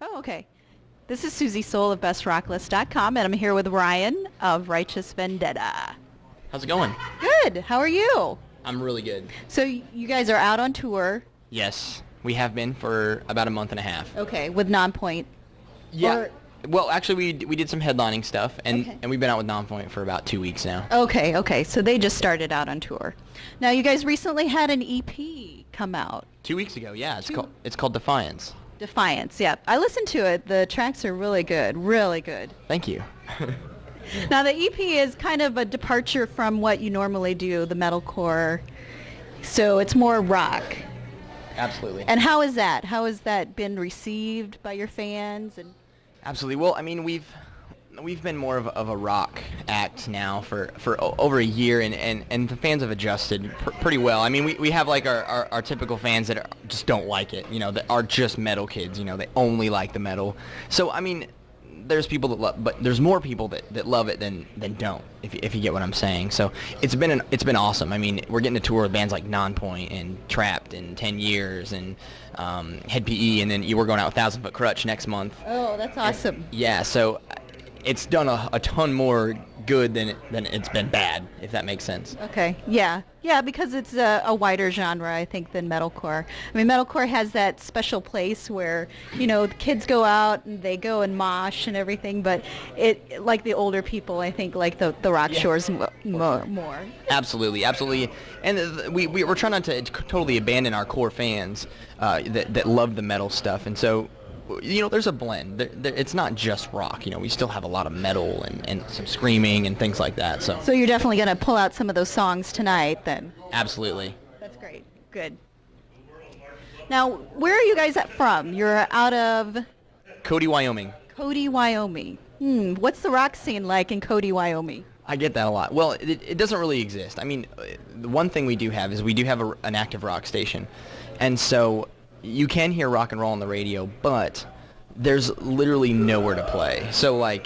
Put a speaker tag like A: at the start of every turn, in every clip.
A: Oh, okay. This is Susie Soul of BestRockList.com, and I'm here with Ryan of Righteous Vendetta.
B: How's it going?
A: Good. How are you?
B: I'm really good.
A: So you guys are out on tour.
B: Yes, we have been for about a month and a half.
A: Okay, with Nonpoint.
B: Yeah.
A: Or-
B: Well, actually, we did some headlining stuff, and,
A: Okay.
B: and we've been out with Nonpoint for about 2 weeks now.
A: Okay. So they just started out on tour. Now, you guys recently had an EP come out.
B: 2 weeks ago, yeah. It's called Defiance.
A: Defiance, yeah. I listened to it. The tracks are really good. Really good.
B: Thank you.
A: Now, the EP is kind of a departure from what you normally do, the metalcore. So it's more rock.
B: Absolutely.
A: And how is that? How has that been received by your fans? And
B: Absolutely. Well, I mean, we've been more of a rock act now for over a year, and the fans have adjusted pretty well. I mean, we have like our typical fans that just don't like it, that are just metal kids, they only like the metal. So, I mean, there's people that love, but there's more people that love it than don't, if you get what I'm saying. So it's been awesome. I mean, we're getting to tour with bands like Nonpoint and Trapped and 10 Years and Head PE, and then we're going out with 1,000 Foot Crutch next month.
A: oh, that's awesome.
B: Yeah, so it's done a ton more good than it's been bad, if that makes sense.
A: Okay, yeah, because it's a wider genre, I think, than metalcore. I mean, metalcore has that special place where, the kids go out and they go and mosh and everything, but it, like the older people, I think, like the rock shores more.
B: Absolutely. And we're trying not to totally abandon our core fans that love the metal stuff, and so there's a blend. It's not just rock. We still have a lot of metal and some screaming and things like that. So
A: So you're definitely going to pull out some of those songs tonight, then?
B: absolutely.
A: That's great. Good. Now, where are you guys from? You're out of
B: Cody, Wyoming.
A: Cody, Wyoming. What's the rock scene like in Cody, Wyoming?
B: I get that a lot. Well, it doesn't really exist. I mean, the one thing we do have is we do have an active rock station, and so you can hear rock and roll on the radio, but there's literally nowhere to play. So, I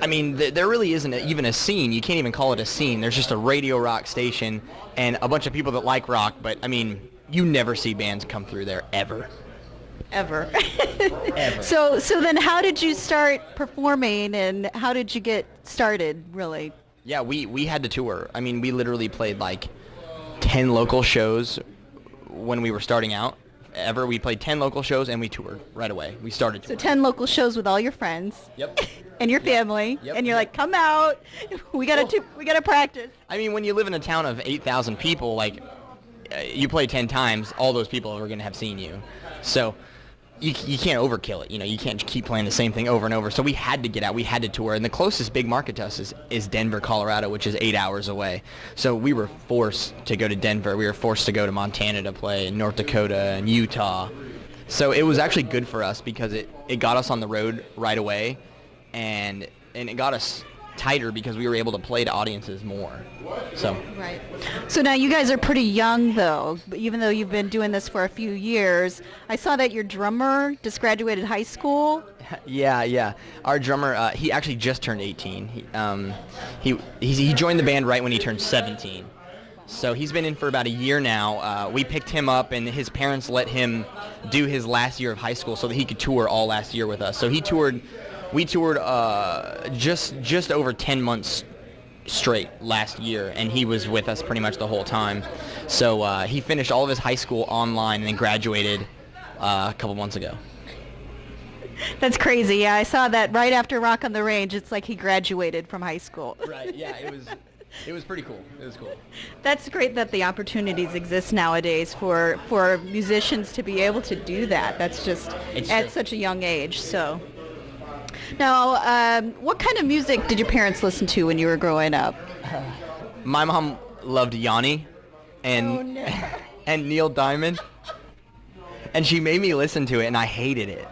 B: mean, there really isn't even a scene. You can't even call it a scene. There's just a radio rock station and a bunch of people that like rock, but, I mean, you never see bands come through there, ever.
A: Ever.
B: Ever.
A: So then how did you start performing, and how did you get started, really?
B: Yeah, we had to tour. I mean, we literally played, 10 local shows when we were starting out. We played 10 local shows, and we toured right away. We started
A: So
B: touring.
A: 10 local shows with all your friends.
B: Yep.
A: And your family.
B: Yep.
A: And you're like, come out. We gotta practice.
B: I mean, when you live in a town of 8,000 people, you play 10 times, all those people are going to have seen you. So you can't overkill it. You can't keep playing the same thing over and over. So we had to get out. We had to tour. And the closest big market to us is Denver, Colorado, which is 8 hours away. So we were forced to go to Denver. We were forced to go to Montana to play, and North Dakota and Utah. So it was actually good for us because it got us on the road right away, and it got us tighter because we were able to play to audiences more. So
A: Right. So now you guys are pretty young, though, even though you've been doing this for a few years. I saw that your drummer just graduated high school.
B: yeah. Our drummer, he actually just turned 18. He joined the band right when he turned 17. So he's been in for about a year now. We picked him up, and his parents let him do his last year of high school so that he could tour all last year with us. So we toured just over 10 months straight last year, and he was with us pretty much the whole time. So he finished all of his high school online and then graduated a couple months ago.
A: That's crazy. Yeah, I saw that right after Rock on the Range. It's like he graduated from high school.
B: Right, yeah, it was pretty cool. It was cool.
A: That's great that the opportunities exist nowadays for musicians to be able to do that. That's just
B: It's
A: at
B: true.
A: such a young age. So now, what kind of music did your parents listen to when you were growing up?
B: My mom loved Yanni and
A: Oh, no.
B: and Neil Diamond, and she made me listen to it, and I hated it.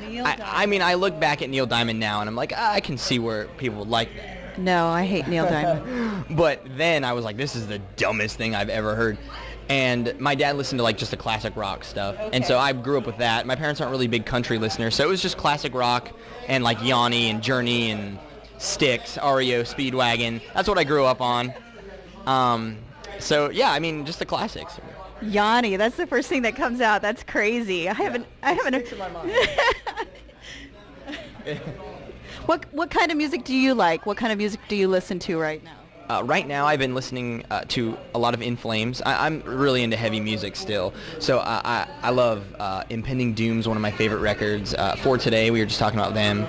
A: Neil
B: I mean, I look back at Neil Diamond now, and I'm like, I can see where people would like that.
A: No, I hate Neil Diamond.
B: But then I was like, this is the dumbest thing I've ever heard. And my dad listened to just the classic rock stuff. And so I grew up with that. My parents aren't really big country listeners, so it was just classic rock and Yanni and Journey and Styx, REO, Speedwagon. That's what I grew up on. So yeah, I mean, just the classics.
A: Yanni, that's the first thing that comes out. That's crazy. I haven't.
B: Sticks in my mind.
A: What kind of music do you like? What kind of music do you listen to right now?
B: Right now, I've been listening to a lot of In Flames. I'm really into heavy music still, so I love Impending Doom's one of my favorite records. For Today, we were just talking about them.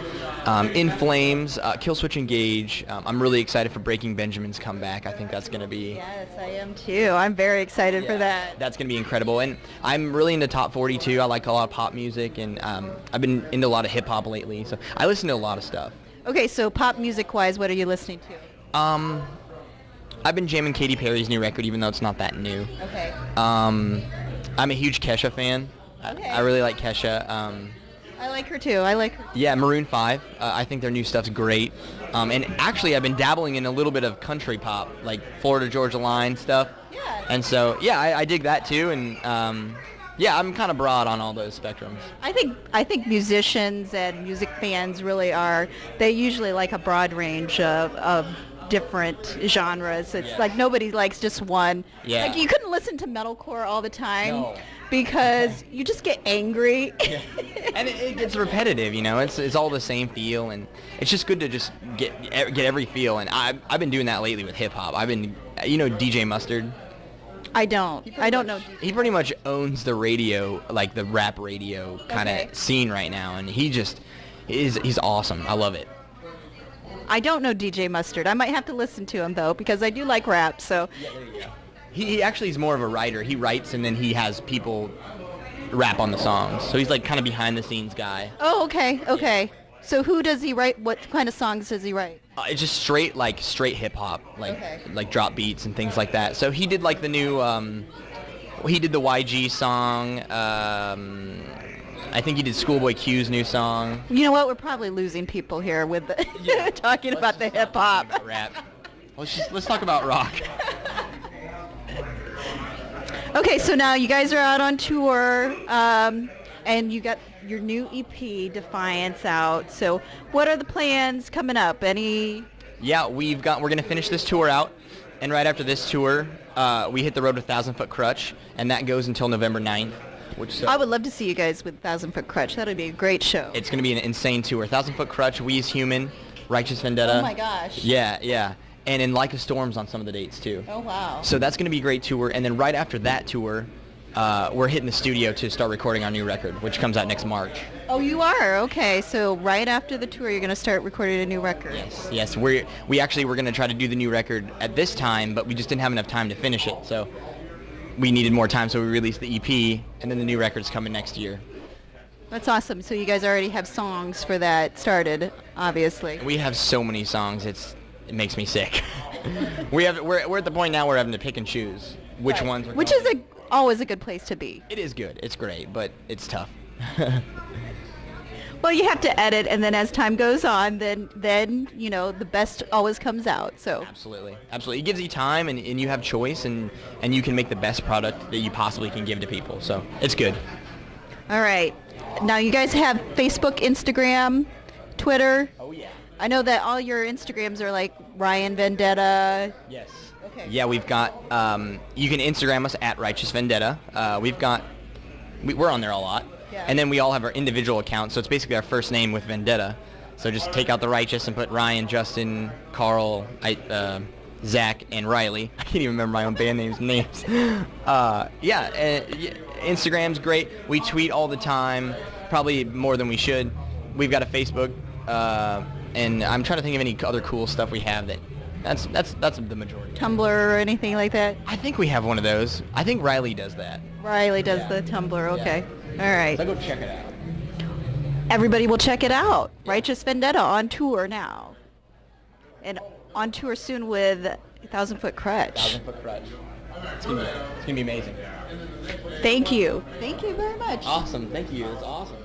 B: In Flames, Killswitch Engage. I'm really excited for Breaking Benjamin's comeback. I think that's going to be...
A: Yes, I am too. I'm very excited for that.
B: That's going to be incredible. And I'm really into top 40 too. I like a lot of pop music, and I've been into a lot of hip-hop lately, so I listen to a lot of stuff.
A: Okay, so pop music-wise, what are you listening to?
B: I've been jamming Katy Perry's new record, even though it's not that new.
A: Okay.
B: I'm a huge Kesha fan.
A: Okay.
B: I really like Kesha.
A: I like her too. I like her.
B: Yeah, Maroon 5. I think their new stuff's great. And actually, I've been dabbling in a little bit of country pop, like Florida Georgia Line stuff.
A: Yeah.
B: And so, yeah, I dig that too. And yeah, I'm kind of broad on all those spectrums.
A: I think musicians and music fans really are. They usually like a broad range of different genres. It's like nobody likes just one.
B: Yeah.
A: Like you couldn't listen to metalcore all the time
B: No.
A: because you just get angry.
B: And it gets repetitive, you know. It's all the same feel, and it's just good to just get every feel. And I've been doing that lately with hip hop. DJ Mustard.
A: I don't know.
B: He pretty much owns the radio, like the rap radio kind of
A: Okay.
B: scene right now, and he's awesome. I love it.
A: I don't know DJ Mustard. I might have to listen to him though because I do like rap. So
B: Yeah, there you go. He actually is more of a writer. He writes and then he has people rap on the songs. So he's like kind of behind the scenes guy.
A: Oh, okay. So who does he write? What kind of songs does he write?
B: It's just straight hip hop,
A: Okay.
B: like drop beats and things like that. So he did like the new, he did the YG song. I think he did Schoolboy Q's new song.
A: You know what? We're probably losing people here with talking about the hip hop.
B: Rap. Let's talk about rock.
A: Okay, so now you guys are out on tour, and you got your new EP, Defiance, out. So what are the plans coming up? Any?
B: Yeah, we're gonna finish this tour out, and right after this tour, we hit the road with 1,000 Foot Crutch, and that goes until November 9th.
A: I would love to see you guys with 1,000 Foot Crutch. That would be a great show.
B: It's gonna be an insane tour. 1,000 Foot Crutch, We As Human, Righteous Vendetta.
A: Oh my gosh.
B: Yeah. And in Like a Storm's on some of the dates too.
A: Oh wow.
B: So that's going to be a great tour. And then right after that tour, we're hitting the studio to start recording our new record, which comes out next March.
A: Oh, you are? Okay. So right after the tour, you're going to start recording a new record.
B: Yes. We actually were going to try to do the new record at this time, but we just didn't have enough time to finish it. So we needed more time, so we released the EP, and then the new record's coming next year.
A: That's awesome. So you guys already have songs for that started, obviously.
B: We have so many songs, it makes me sick. We're at the point now where we're having to pick and choose which ones.
A: Which is always a good place to be.
B: It is good. It's great, but it's tough.
A: Well, you have to edit, and then as time goes on, then the best always comes out. So
B: Absolutely. It gives you time, and you have choice, and you can make the best product that you possibly can give to people. So it's good.
A: all right. Now you guys have Facebook, Instagram, Twitter.
B: Oh yeah.
A: I know that all your Instagrams are like Ryan Vendetta.
B: Yes.
A: Okay.
B: Yeah, we've got. You can Instagram us at Righteous Vendetta. We're on there a lot.
A: Yeah.
B: And then we all have our individual accounts, so it's basically our first name with Vendetta. So just take out the Righteous and put Ryan, Justin, Carl, Zach, and Riley. I can't even remember my own band names. Instagram's great. We tweet all the time, probably more than we should. We've got a Facebook, and I'm trying to think of any other cool stuff we have that's the majority.
A: Tumblr or anything like that?
B: I think we have one of those. I think Riley does that.
A: Riley does the Tumblr. Okay. All right.
B: So go check it out.
A: Everybody will check it out. Righteous Vendetta on tour now. And on tour soon with 1,000 Foot Crutch.
B: 1,000 Foot Crutch. It's gonna be amazing.
A: Thank you. Thank you very much.
B: Awesome. Thank you. It's awesome.